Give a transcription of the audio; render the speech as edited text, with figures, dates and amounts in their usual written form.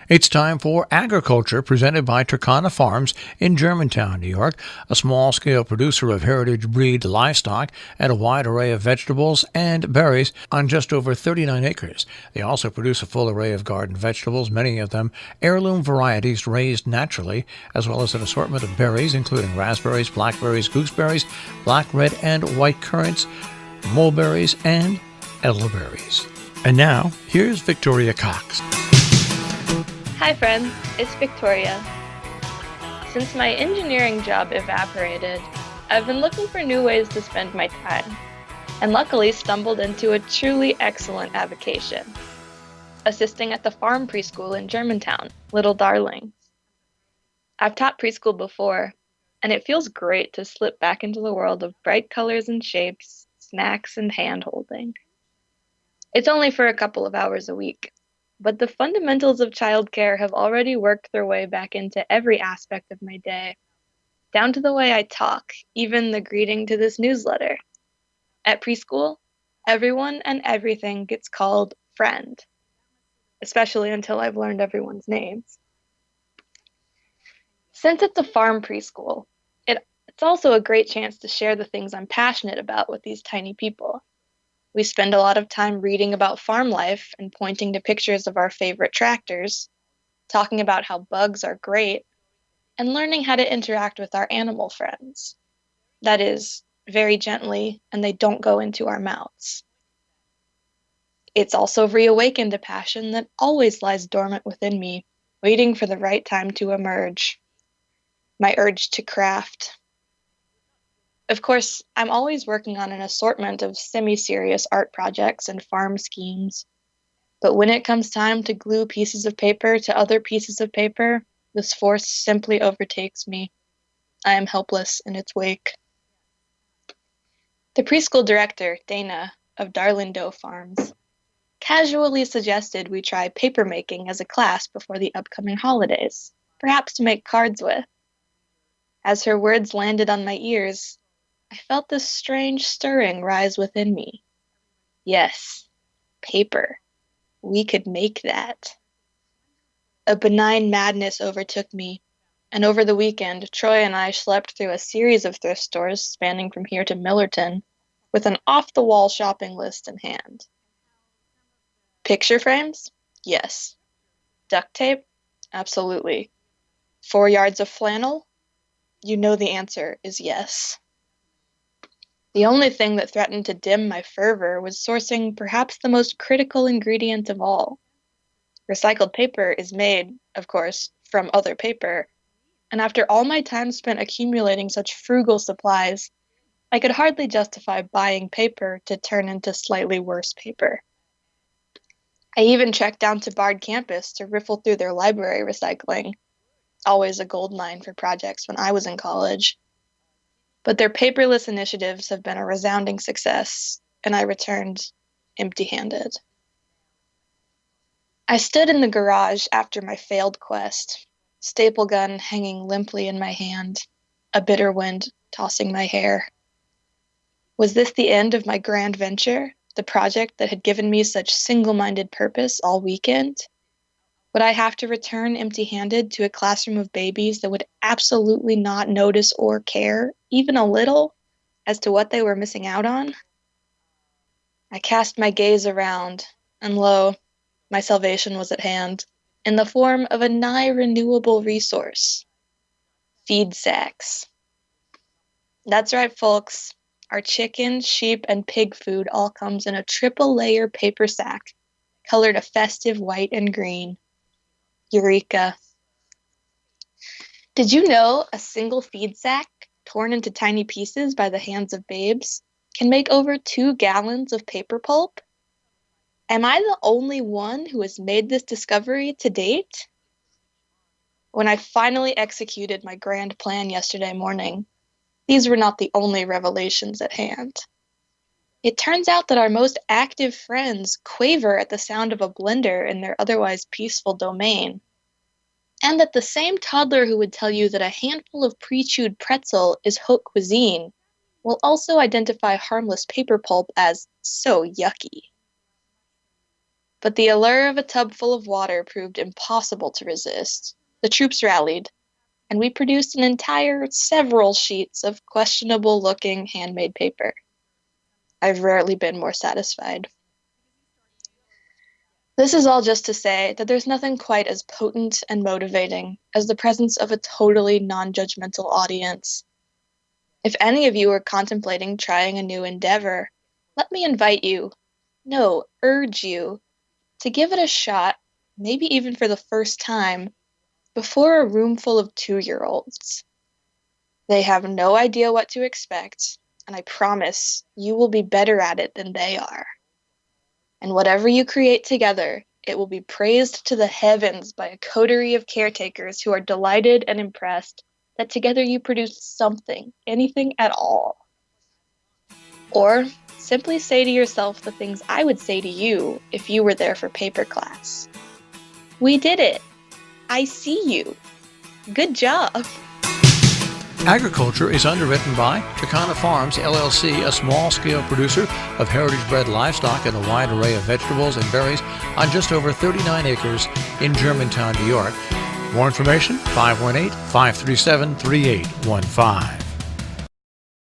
It's time for Agriculture, presented by Turkana Farms in Germantown, New York, a small-scale producer of heritage breed livestock and a wide array of vegetables and berries on just over 39 acres. They also produce a full array of garden vegetables, many of them heirloom varieties raised naturally, as well as an assortment of berries, including raspberries, blackberries, gooseberries, black, red, and white currants, mulberries, and elderberries. And now, here's Victoria Cox. Hi friends, it's Victoria. Since my engineering job evaporated, I've been looking for new ways to spend my time, and luckily stumbled into a truly excellent avocation: assisting at the farm preschool in Germantown, Little Darlings. I've taught preschool before, and it feels great to slip back into the world of bright colors and shapes, snacks, and hand-holding. It's only for a couple of hours a week, but the fundamentals of childcare have already worked their way back into every aspect of my day, down to the way I talk, even the greeting to this newsletter. At preschool, everyone and everything gets called friend, especially until I've learned everyone's names. Since it's a farm preschool, it's also a great chance to share the things I'm passionate about with these tiny people. We spend a lot of time reading about farm life and pointing to pictures of our favorite tractors, talking about how bugs are great, and learning how to interact with our animal friends. That is, very gently, and they don't go into our mouths. It's also reawakened a passion that always lies dormant within me, waiting for the right time to emerge: my urge to craft. Of course, I'm always working on an assortment of semi-serious art projects and farm schemes. But when it comes time to glue pieces of paper to other pieces of paper, this force simply overtakes me. I am helpless in its wake. The preschool director, Dana, of Darlin Doe Farms, casually suggested we try papermaking as a class before the upcoming holidays, perhaps to make cards with. As her words landed on my ears, I felt this strange stirring rise within me. Yes, paper. We could make that. A benign madness overtook me, and over the weekend, Troy and I schlepped through a series of thrift stores spanning from here to Millerton, with an off-the-wall shopping list in hand. Picture frames? Yes. Duct tape? Absolutely. 4 yards of flannel? You know the answer is yes. The only thing that threatened to dim my fervor was sourcing perhaps the most critical ingredient of all. Recycled paper is made, of course, from other paper, and after all my time spent accumulating such frugal supplies, I could hardly justify buying paper to turn into slightly worse paper. I even trekked down to Bard campus to riffle through their library recycling, always a goldmine for projects when I was in college. But their paperless initiatives have been a resounding success, and I returned empty-handed. I stood in the garage after my failed quest, staple gun hanging limply in my hand, a bitter wind tossing my hair. Was this the end of my grand venture, the project that had given me such single-minded purpose all weekend? Would I have to return empty-handed to a classroom of babies that would absolutely not notice or care, even a little, as to what they were missing out on? I cast my gaze around, and lo, my salvation was at hand, in the form of a nigh renewable resource: feed sacks. That's right, folks. Our chicken, sheep, and pig food all comes in a triple-layer paper sack, colored a festive white and green. Eureka. Did you know a single feed sack, torn into tiny pieces by the hands of babes, can make over 2 gallons of paper pulp? Am I the only one who has made this discovery to date? When I finally executed my grand plan yesterday morning, these were not the only revelations at hand. It turns out that our most active friends quaver at the sound of a blender in their otherwise peaceful domain, and that the same toddler who would tell you that a handful of pre-chewed pretzel is haute cuisine will also identify harmless paper pulp as so yucky. But the allure of a tub full of water proved impossible to resist. The troops rallied, and we produced an entire several sheets of questionable-looking handmade paper. I've rarely been more satisfied. This is all just to say that there's nothing quite as potent and motivating as the presence of a totally non-judgmental audience. If any of you are contemplating trying a new endeavor, let me invite you, no, urge you, to give it a shot, maybe even for the first time, before a room full of 2-year-olds. They have no idea what to expect, and I promise you will be better at it than they are. And whatever you create together, it will be praised to the heavens by a coterie of caretakers who are delighted and impressed that together you produce something, anything at all. Or simply say to yourself the things I would say to you if you were there for paper class. We did it. I see you. Good job. Agriculture is underwritten by Takana Farms, LLC, a small-scale producer of heritage-bred livestock and a wide array of vegetables and berries on just over 39 acres in Germantown, New York. More information, 518-537-3815.